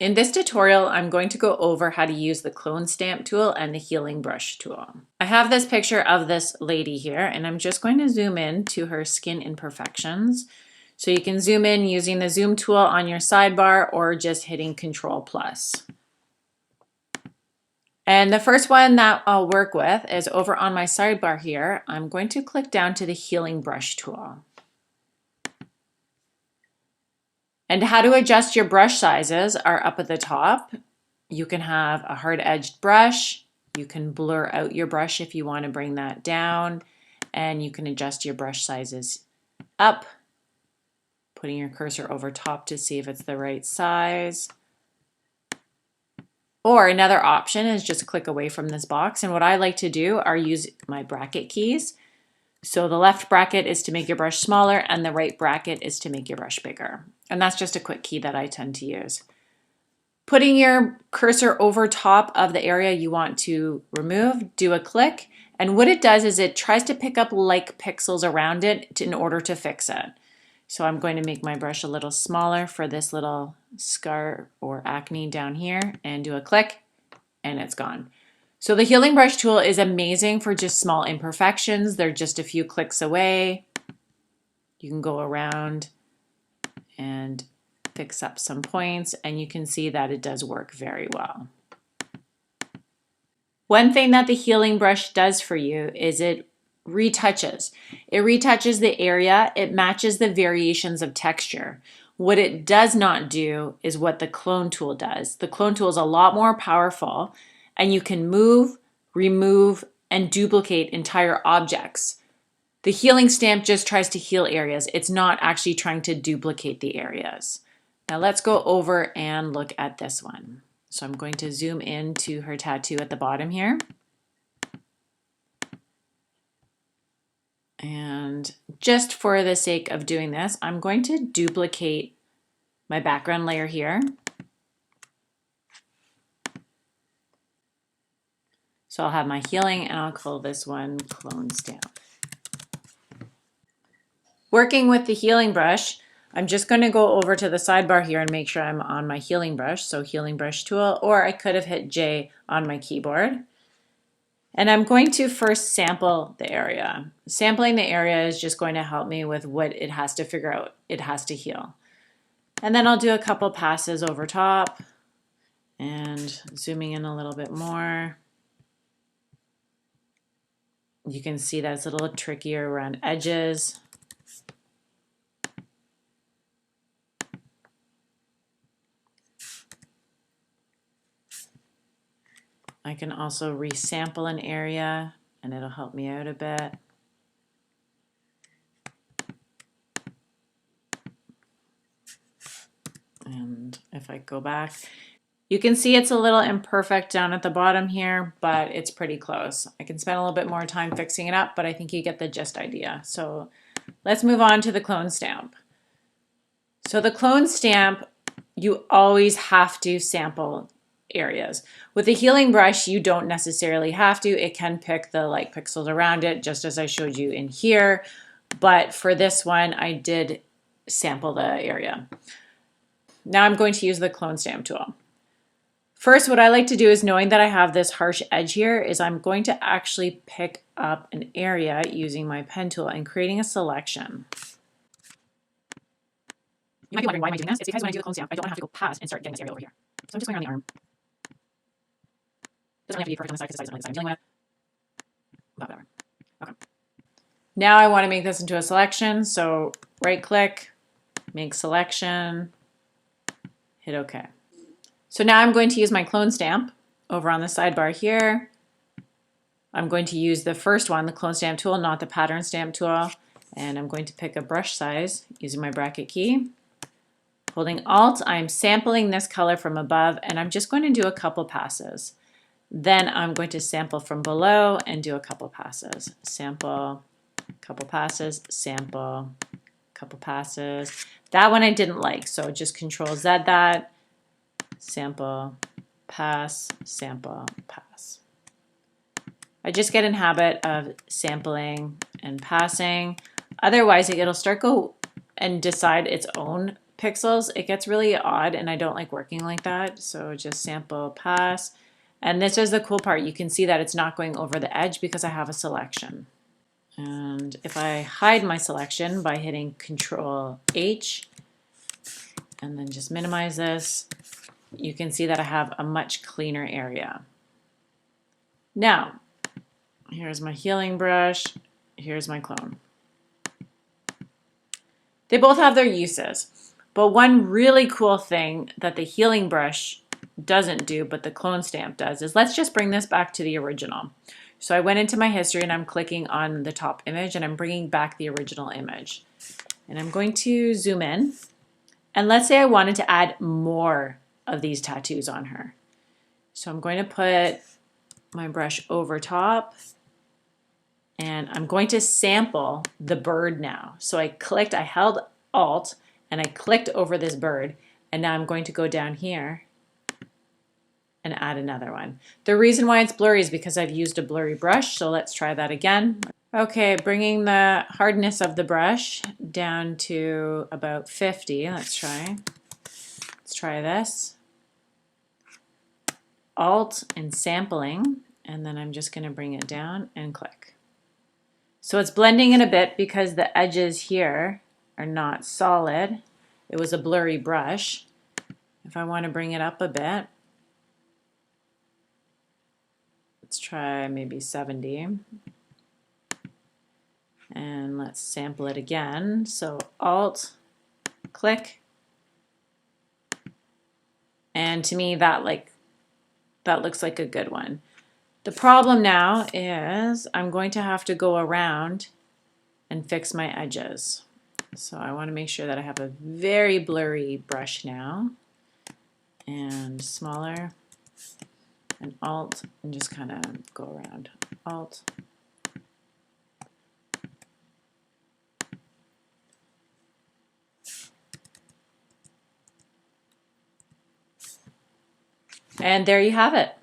In this tutorial, I'm going to go over how to use the clone stamp tool and the healing brush tool. I have this picture of this lady here, and I'm just going to zoom in to her skin imperfections. So you can zoom in using the zoom tool on your sidebar or just hitting Control+. And the first one that I'll work with is over on my sidebar here. I'm going to click down to the healing brush tool. And how to adjust your brush sizes are up at the top. You can have a hard-edged brush. You can blur out your brush if you want to bring that down. And you can adjust your brush sizes up, putting your cursor over top to see if it's the right size. Or another option is just click away from this box. And what I like to do are use my bracket keys. So the left bracket is to make your brush smaller and the right bracket is to make your brush bigger. And that's just a quick key that I tend to use. Putting your cursor over top of the area you want to remove, do a click. And what it does is it tries to pick up like pixels around it in order to fix it. So I'm going to make my brush a little smaller for this little scar or acne down here and do a click and it's gone. So the healing brush tool is amazing for just small imperfections. They're just a few clicks away. You can go around and fix up some points, and you can see that it does work very well. One thing that the healing brush does for you is it retouches. It retouches the area. It matches the variations of texture. What it does not do is what the clone tool does. The clone tool is a lot more powerful, and you can move, remove, and duplicate entire objects. The healing stamp just tries to heal areas. It's not actually trying to duplicate the areas. Now let's go over and look at this one. So I'm going to zoom in to her tattoo at the bottom here. And just for the sake of doing this, I'm going to duplicate my background layer here. So I'll have my healing and I'll call this one clone stamp. Working with the healing brush, I'm just going to go over to the sidebar here and make sure I'm on my healing brush. So healing brush tool, or I could have hit J on my keyboard. And I'm going to first sample the area. Sampling the area is just going to help me with what it has to figure out it has to heal. And then I'll do a couple passes over top and zooming in a little bit more. You can see that it's a little trickier around edges. I can also resample an area and it'll help me out a bit. And if I go back, you can see it's a little imperfect down at the bottom here, but it's pretty close. I can spend a little bit more time fixing it up, but I think you get the gist idea. So let's move on to the clone stamp. So the clone stamp, you always have to sample areas. With the healing brush, you don't necessarily have to. It can pick the like pixels around it, just as I showed you in here. But for this one, I did sample the area. Now I'm going to use the clone stamp tool. First, what I like to do is, knowing that I have this harsh edge here, is I'm going to actually pick up an area using my pen tool and creating a selection. You might be wondering, why am I doing this? It's because when I do the clone stamp, I don't want to have to go past and start getting this area over here. So I'm just going around the arm. Doesn't have to be perfect on the side because the size is something I'm dealing with. But whatever. Okay. Now I want to make this into a selection. So right click, make selection, hit OK. So now I'm going to use my clone stamp over on the sidebar here. I'm going to use the first one, the clone stamp tool, not the pattern stamp tool. And I'm going to pick a brush size using my bracket key. Holding Alt, I'm sampling this color from above, and I'm just going to do a couple passes. Then I'm going to sample from below and do a couple passes. Sample, couple passes, sample, couple passes. That one I didn't like, so just Control Z that. Sample, pass, sample, pass. I just get in habit of sampling and passing. Otherwise, it'll start go and decide its own pixels, it gets really odd and I don't like working like that. So just sample pass. And this is the cool part. You can see that it's not going over the edge because I have a selection. And if I hide my selection by hitting Control H and then just minimize this, you can see that I have a much cleaner area. Now, here's my healing brush, here's my clone. They both have their uses, but one really cool thing that the healing brush doesn't do, but the clone stamp does, is let's just bring this back to the original. So I went into my history and I'm clicking on the top image and I'm bringing back the original image. And I'm going to zoom in. And let's say I wanted to add more of these tattoos on her. So I'm going to put my brush over top and I'm going to sample the bird now. So I held Alt and I clicked over this bird and now I'm going to go down here and add another one. The reason why it's blurry is because I've used a blurry brush, so let's try that again. Okay, bringing the hardness of the brush down to about 50. Let's try this. Alt and sampling, and then I'm just going to bring it down and click. So it's blending in a bit because the edges here are not solid. It was a blurry brush. If I want to bring it up a bit, let's try maybe 70. And let's sample it again. So Alt, click. And to me that looks like a good one. The problem now is I'm going to have to go around and fix my edges. So I want to make sure that I have a very blurry brush now. And smaller. And Alt, and just kind of go around. Alt. And there you have it.